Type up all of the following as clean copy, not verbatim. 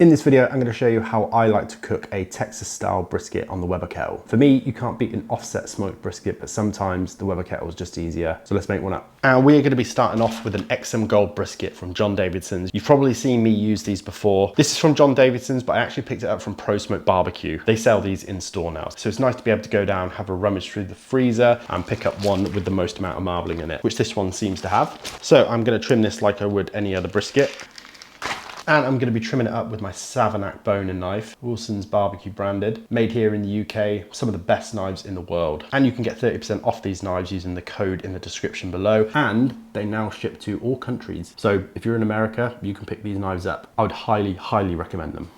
In this video, I'm going to show you how I like to cook a Texas style brisket on the Weber Kettle. For me, you can't beat an offset smoked brisket, but sometimes the Weber Kettle is just easier. So let's make one up. And we're going to be starting off with an XM Gold brisket from John Davidson's. You've probably seen me use these before. This is from John Davidson's, but I actually picked it up from Pro Smoke Barbecue. They sell these in store now. So it's nice to be able to go down, have a rummage through the freezer and pick up one with the most amount of marbling in it, which this one seems to have. So I'm going to trim this like I would any other brisket. And I'm going to be trimming it up with my Savanac bone and knife, Wilson's Barbecue branded, made here in the UK, some of the best knives in the world. And you can get 30% off these knives using the code in the description below. And they now ship to all countries. So if you're in America, you can pick these knives up. I would highly, highly recommend them.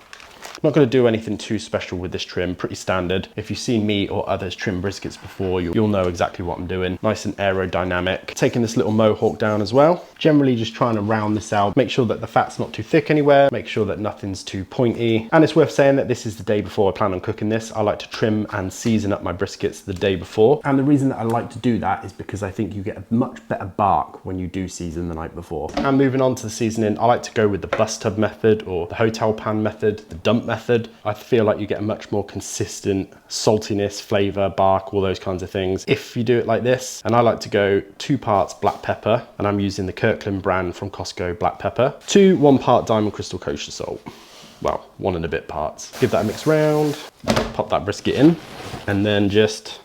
I'm not going to do anything too special with this trim, pretty standard. If you've seen me or others trim briskets before, you'll know exactly what I'm doing. Nice and aerodynamic. Taking this little mohawk down as well. Generally just trying to round this out, make sure that the fat's not too thick anywhere, make sure that nothing's too pointy. And it's worth saying that this is the day before I plan on cooking this. I like to trim and season up my briskets the day before. And the reason that I like to do that is because I think you get a much better bark when you do season the night before. And moving on to the seasoning, I like to go with the bus tub method or the hotel pan method, the dump method. I feel like you get a much more consistent saltiness, flavor, bark, all those kinds of things if you do it like this. And I like to go 2 parts black pepper, and I'm using the Kirkland brand from Costco black pepper, to 1 part Diamond Crystal kosher salt. Well, 1 and a bit parts. Give that a mix round, pop that brisket in, and then just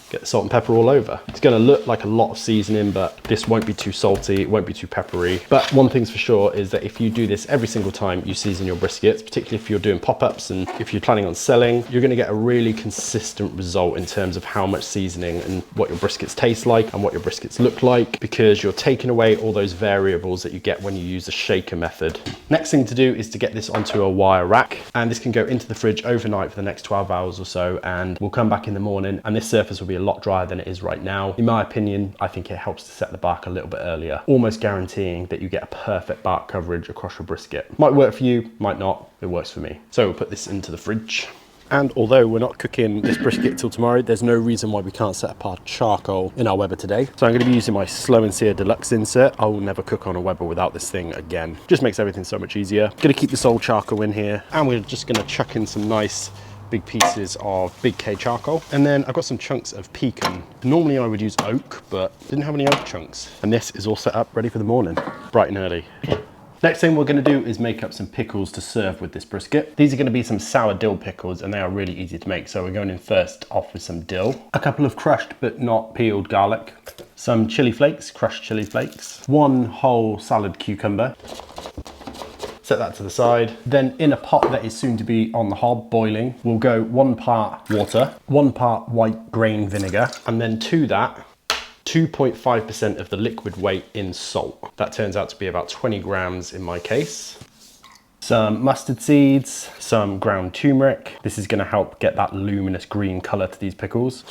get the salt and pepper all over. It's gonna look like a lot of seasoning, but this won't be too salty, it won't be too peppery. But one thing's for sure is that if you do this every single time you season your briskets, particularly if you're doing pop-ups and if you're planning on selling, you're gonna get a really consistent result in terms of how much seasoning and what your briskets taste like and what your briskets look like, because you're taking away all those variables that you get when you use the shaker method. Next thing to do is to get this onto a wire rack, and this can go into the fridge overnight for the next 12 hours or so, and we'll come back in the morning and this surface will be a lot drier than it is right now. In my opinion, I think it helps to set the bark a little bit earlier, almost guaranteeing that you get a perfect bark coverage across your brisket. Might work for you, might not, it works for me. So we'll put this into the fridge. And although we're not cooking this brisket till tomorrow, there's no reason why we can't set up our charcoal in our Weber today. So I'm going to be using my Slow and Sear Deluxe insert. I will never cook on a Weber without this thing again. Just makes everything so much easier. Going to keep this old charcoal in here, and we're just going to chuck in some nice big pieces of Big K charcoal. And then I've got some chunks of pecan. Normally I would use oak, but didn't have any oak chunks. And this is all set up ready for the morning, bright and early. Next thing we're going to do is make up some pickles to serve with this brisket. These are going to be some sour dill pickles, and they are really easy to make. So we're going in first off with some dill, a couple of crushed but not peeled garlic, some chili flakes, crushed chili flakes, 1 whole salad cucumber. Set that to the side. Then in a pot that is soon to be on the hob boiling, we'll go 1 part water, 1 part white grain vinegar, and then to that 2.5% of the liquid weight in salt. That turns out to be about 20 grams in my case. Some mustard seeds, some ground turmeric. This is going to help get that luminous green color to these pickles.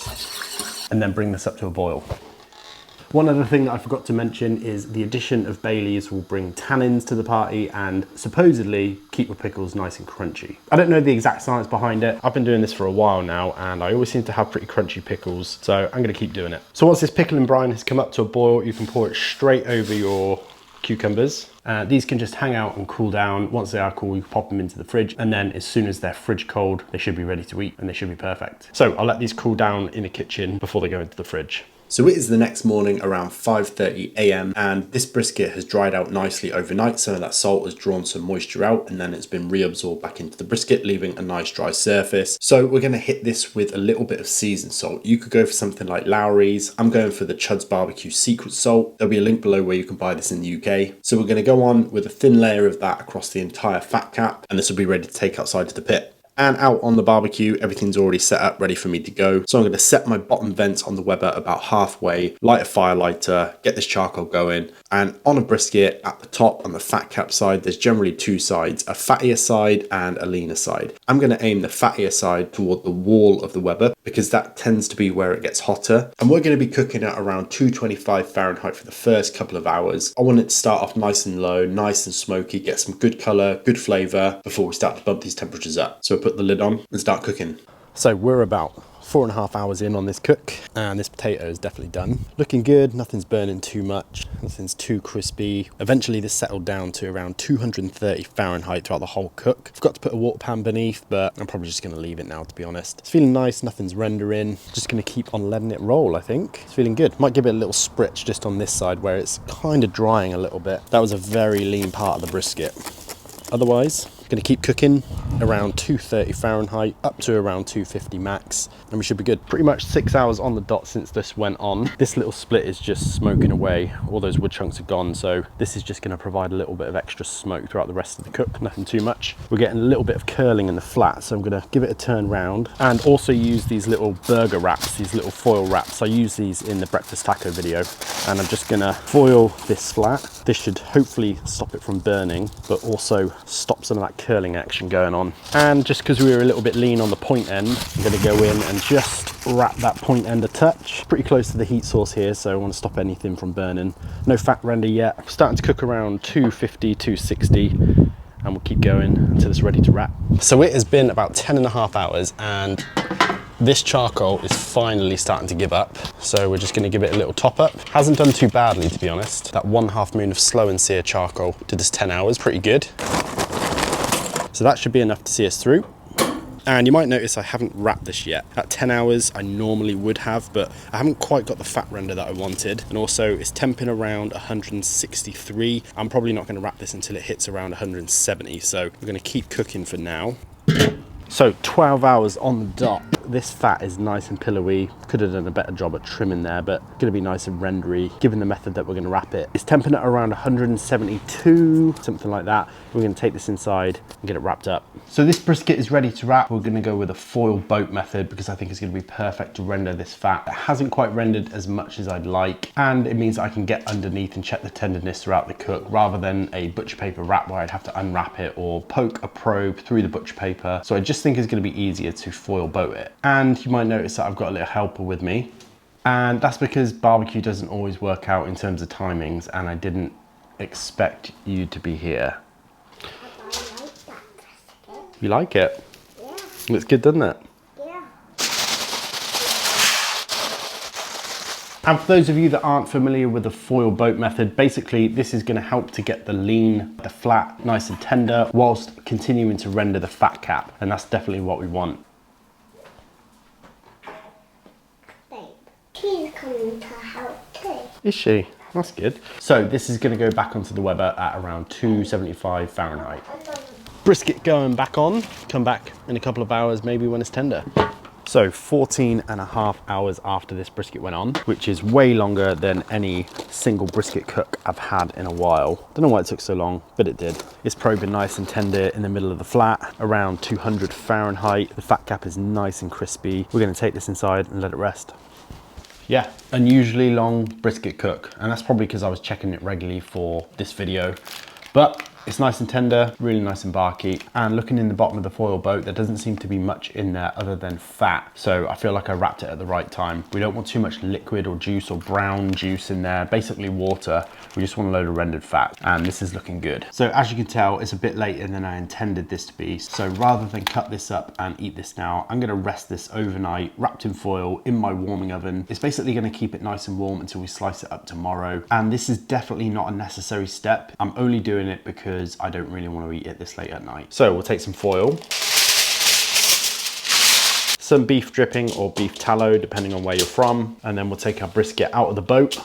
And then bring this up to a boil. One other thing that I forgot to mention is the addition of bay leaves will bring tannins to the party and supposedly keep your pickles nice and crunchy. I don't know the exact science behind it. I've been doing this for a while now and I always seem to have pretty crunchy pickles, so I'm gonna keep doing it. So once this pickle and brine has come up to a boil, you can pour it straight over your cucumbers. These can just hang out and cool down. Once they are cool, you can pop them into the fridge, and then as soon as they're fridge cold, they should be ready to eat and they should be perfect. So I'll let these cool down in the kitchen before they go into the fridge. So it is the next morning around 5:30 a.m. and this brisket has dried out nicely overnight. Some of that salt has drawn some moisture out and then it's been reabsorbed back into the brisket, leaving a nice dry surface. So we're going to hit this with a little bit of seasoned salt. You could go for something like Lowry's. I'm going for the Chud's Barbecue Secret Salt. There'll be a link below where you can buy this in the UK. So we're going to go on with a thin layer of that across the entire fat cap, and this will be ready to take outside to the pit. And out on the barbecue, everything's already set up, ready for me to go. So I'm going to set my bottom vents on the Weber about halfway, light a fire lighter, get this charcoal going. And on a brisket, at the top on the fat cap side, there's generally 2 sides, a fattier side and a leaner side. I'm going to aim the fattier side toward the wall of the Weber because that tends to be where it gets hotter. And we're going to be cooking at around 225 Fahrenheit for the first couple of hours. I want it to start off nice and low, nice and smoky, get some good color, good flavor before we start to bump these temperatures up. So put the lid on and start cooking. So we're about 4.5 hours in on this cook, and this potato is definitely done. Looking good, nothing's burning too much, nothing's too crispy. Eventually this settled down to around 230 Fahrenheit throughout the whole cook. Forgot to put a water pan beneath, but I'm probably just gonna leave it now, to be honest. It's feeling nice, nothing's rendering. Just gonna keep on letting it roll, I think. It's feeling good. Might give it a little spritz just on this side where it's kind of drying a little bit. That was a very lean part of the brisket. Otherwise, going to keep cooking around 230 Fahrenheit up to around 250 max, and we should be good. Pretty much 6 hours on the dot since this went on. This little split is just smoking away. All those wood chunks are gone, so this is just going to provide a little bit of extra smoke throughout the rest of the cook, nothing too much. We're getting a little bit of curling in the flat, so I'm going to give it a turn round and also use these little burger wraps, these little foil wraps. I use these in the breakfast taco video, and I'm just going to foil this flat. This should hopefully stop it from burning, but also stop some of that curling action going on. And just because we were a little bit lean on the point end, I'm going to go in and just wrap that point end a touch. Pretty close to the heat source here, so I want to stop anything from burning. No fat render yet. Starting to cook around 250, 260, and we'll keep going until it's ready to wrap. So it has been about 10.5 hours, and this charcoal is finally starting to give up, so we're just going to give it a little top up. Hasn't done too badly, to be honest. That 1/2 moon of slow and sear charcoal did us 10 hours, pretty good. So that should be enough to see us through. And you might notice I haven't wrapped this yet. At 10 hours, I normally would have, but I haven't quite got the fat render that I wanted. And also it's temping around 163. I'm probably not going to wrap this until it hits around 170. So we're going to keep cooking for now. So 12 hours on the dot. This fat is nice and pillowy. Could have done a better job at trimming there, but gonna be nice and rendery given the method that we're gonna wrap it. It's temping at around 172, something like that. We're gonna take this inside and get it wrapped up. So this brisket is ready to wrap. We're gonna go with a foil boat method because I think it's gonna be perfect to render this fat. It hasn't quite rendered as much as I'd like, and it means I can get underneath and check the tenderness throughout the cook rather than a butcher paper wrap where I'd have to unwrap it or poke a probe through the butcher paper. So I just think it's gonna be easier to foil boat it. And you might notice that I've got a little helper with me. And that's because barbecue doesn't always work out in terms of timings, and I didn't expect you to be here. You like it? Yeah. Looks good, doesn't it? Yeah. And for those of you that aren't familiar with the foil boat method, basically this is going to help to get the lean, the flat nice and tender whilst continuing to render the fat cap, and that's definitely what we want. Babe, she's coming to help too. Is she? That's good. So this is going to go back onto the Weber at around 275 Fahrenheit. Brisket going back on. Come back in a couple of hours, maybe when it's tender. So 14.5 hours after this brisket went on, which is way longer than any single brisket cook I've had in a while. Don't know why it took so long, but it did. It's probably been nice and tender in the middle of the flat, around 200 Fahrenheit. The fat cap is nice and crispy. We're going to take this inside and let it rest. Yeah, unusually long brisket cook, and that's probably because I was checking it regularly for this video, but it's nice and tender, really nice and barky. And looking in the bottom of the foil boat, there doesn't seem to be much in there other than fat. So I feel like I wrapped it at the right time. We don't want too much liquid or juice or brown juice in there, basically water. We just want a load of rendered fat, and this is looking good. So as you can tell, it's a bit later than I intended this to be. So rather than cut this up and eat this now, I'm gonna rest this overnight, wrapped in foil in my warming oven. It's basically gonna keep it nice and warm until we slice it up tomorrow. And this is definitely not a necessary step. I'm only doing it because I don't really want to eat it this late at night. So we'll take some foil, some beef dripping or beef tallow, depending on where you're from, and then we'll take our brisket out of the boat,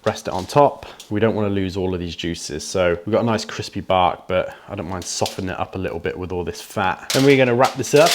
rest it on top. We don't want to lose all of these juices, so we've got a nice crispy bark, but I don't mind softening it up a little bit with all this fat. Then we're going to wrap this up.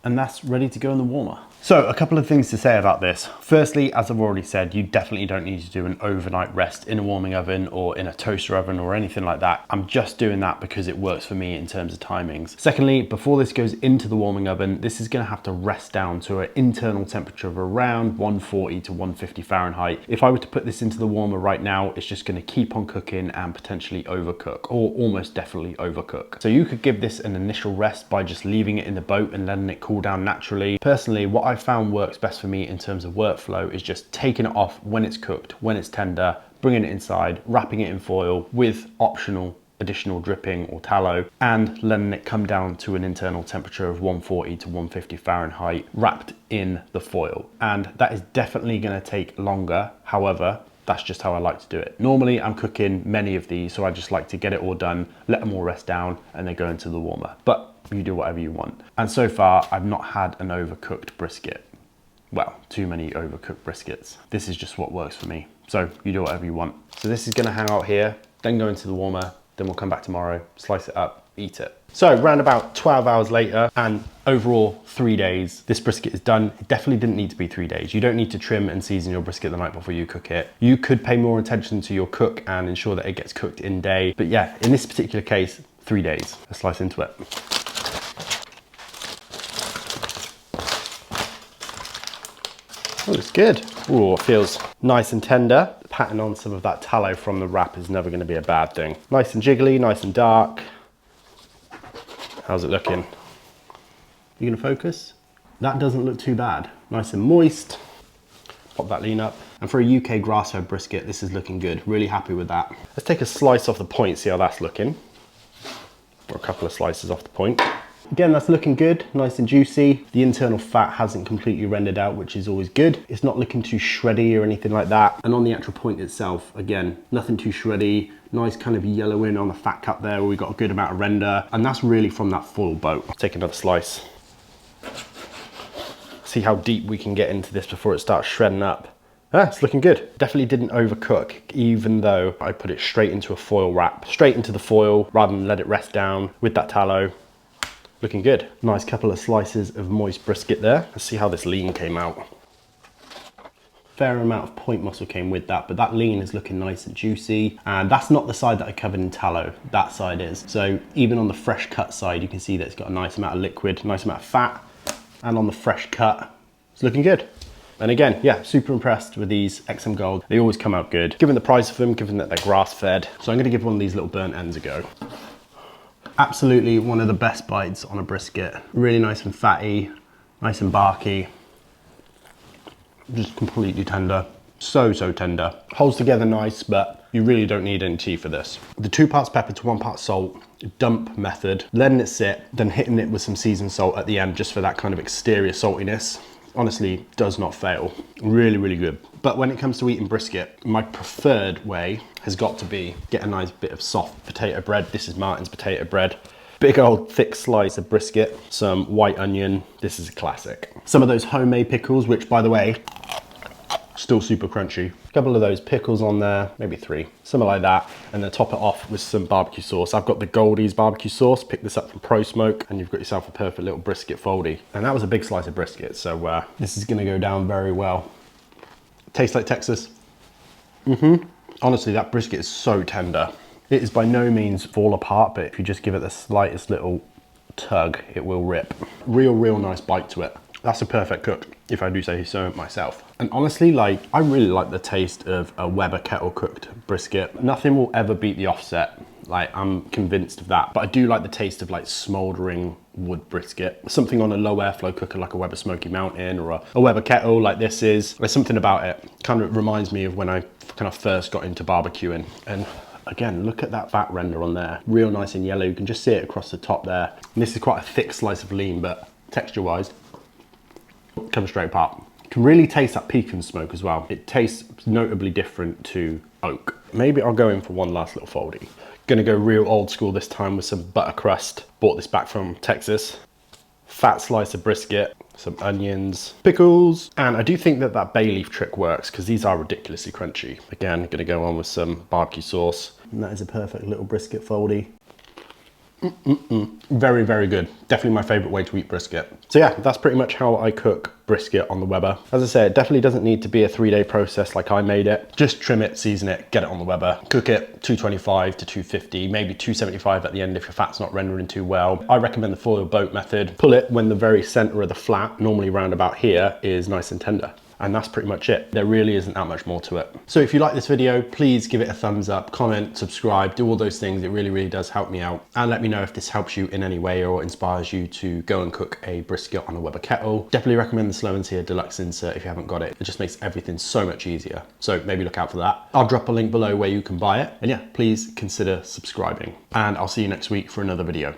And that's ready to go in the warmer. So a couple of things to say about this. Firstly, as I've already said, you definitely don't need to do an overnight rest in a warming oven or in a toaster oven or anything like that. I'm just doing that because it works for me in terms of timings. Secondly, before this goes into the warming oven, this is gonna have to rest down to an internal temperature of around 140 to 150 Fahrenheit. If I were to put this into the warmer right now, it's just gonna keep on cooking and potentially overcook, or almost definitely overcook. So you could give this an initial rest by just leaving it in the boat and letting it cool down naturally. Personally, what I found works best for me in terms of workflow is just taking it off when it's cooked, when it's tender, bringing it inside, wrapping it in foil with optional additional dripping or tallow, and letting it come down to an internal temperature of 140 to 150 Fahrenheit, wrapped in the foil. And that is definitely going to take longer. However, that's just how I like to do it. Normally I'm cooking many of these, so I just like to get it all done, let them all rest down, and then go into the warmer. But you do whatever you want. And so far, I've not had an overcooked brisket. Well, too many overcooked briskets. This is just what works for me. So you do whatever you want. So this is gonna hang out here, then go into the warmer, then we'll come back tomorrow, slice it up, eat it. So round about 12 hours later, and overall 3 days, this brisket is done. It definitely didn't need to be 3 days. You don't need to trim and season your brisket the night before you cook it. You could pay more attention to your cook and ensure that it gets cooked in day. But yeah, in this particular case, 3 days. Let's slice into it. Oh, it's good. Oh, it feels nice and tender. Patting on some of that tallow from the wrap is never gonna be a bad thing. Nice and jiggly, nice and dark. How's it looking? You gonna focus? That doesn't look too bad. Nice and moist. Pop that lean up. And for a UK grass-fed brisket, this is looking good. Really happy with that. Let's take a slice off the point, see how that's looking. Or a couple of slices off the point. Again, that's looking good, nice and juicy. The internal fat hasn't completely rendered out, which is always good. It's not looking too shreddy or anything like that. And on the actual point itself, again, nothing too shreddy. Nice kind of yellowing on the fat cup there where we got a good amount of render. And that's really from that full boat. I'll take another slice. See how deep we can get into this before it starts shredding up. Ah, it's looking good. Definitely didn't overcook, even though I put it straight into a foil wrap. Straight into the foil rather than let it rest down with that tallow. Looking good. Nice couple of slices of moist brisket there. Let's see how this lean came out. Fair amount of point muscle came with that, but that lean is looking nice and juicy. And that's not the side that I covered in tallow, that side is. So even on the fresh cut side, you can see that it's got a nice amount of liquid, nice amount of fat. And on the fresh cut, it's looking good. And again, yeah, super impressed with these XM Gold. They always come out good. Given the price of them, given that they're grass fed. So I'm gonna give one of these little burnt ends a go. Absolutely one of the best bites on a brisket. Really nice and fatty, nice and barky. Just completely tender. So tender. Holds together nice, but you really don't need any tea for this. The 2 parts pepper to 1 part salt, dump method, letting it sit, then hitting it with some seasoned salt at the end just for that kind of exterior saltiness. Honestly, does not fail. Really, really good. But when it comes to eating brisket, my preferred way has got to be get a nice bit of soft potato bread. This is Martin's potato bread. Big old thick slice of brisket, some white onion. This is a classic. Some of those homemade pickles, which by the way, still super crunchy. A couple of those pickles on there, maybe 3, something like that. And then top it off with some barbecue sauce. I've got the Goldie's barbecue sauce, pick this up from Pro Smoke, and you've got yourself a perfect little brisket foldy. And that was a big slice of brisket, so this is gonna go down very well. Tastes like Texas. Honestly, that brisket is so tender. It is by no means fall apart, but if you just give it the slightest little tug, it will rip. Real nice bite to it. That's a perfect cook, if I do say so myself. And honestly, like, I really like the taste of a Weber kettle cooked brisket. Nothing will ever beat the Offset. Like, I'm convinced of that. But I do like the taste of like smoldering wood brisket. Something on a low airflow cooker like a Weber Smoky Mountain or a Weber kettle like this is. There's something about it. Kind of reminds me of when I kind of first got into barbecuing. And again, look at that fat render on there. Real nice and yellow. You can just see it across the top there. And this is quite a thick slice of lean, but texture-wise, comes straight apart. You can really taste that pecan smoke as well. It tastes notably different to oak. Maybe I'll go in for one last little foldy. Gonna go real old school this time with some butter crust. Bought this back from Texas. Fat slice of brisket, some onions, pickles. And I do think that that bay leaf trick works because these are ridiculously crunchy. Again, gonna go on with some barbecue sauce. And that is a perfect little brisket foldy. Very, very good. Definitely my favorite way to eat brisket. So yeah, that's pretty much how I cook brisket on the Weber. As I said, it definitely doesn't need to be a 3-day process like I made it. Just trim it, season it, get it on the Weber. Cook it 225 to 250, maybe 275 at the end if your fat's not rendering too well. I recommend the foil boat method. Pull it when the very center of the flat, normally around about here, is nice and tender. And that's pretty much it. There really isn't that much more to it. So if you like this video, please give it a thumbs up, comment, subscribe, do all those things. It really, really does help me out. And let me know if this helps you in any way or inspires you to go and cook a brisket on a Weber kettle. Definitely recommend the Slow and Sear Deluxe insert if you haven't got it. It just makes everything so much easier. So maybe look out for that. I'll drop a link below where you can buy it. And yeah, please consider subscribing. And I'll see you next week for another video.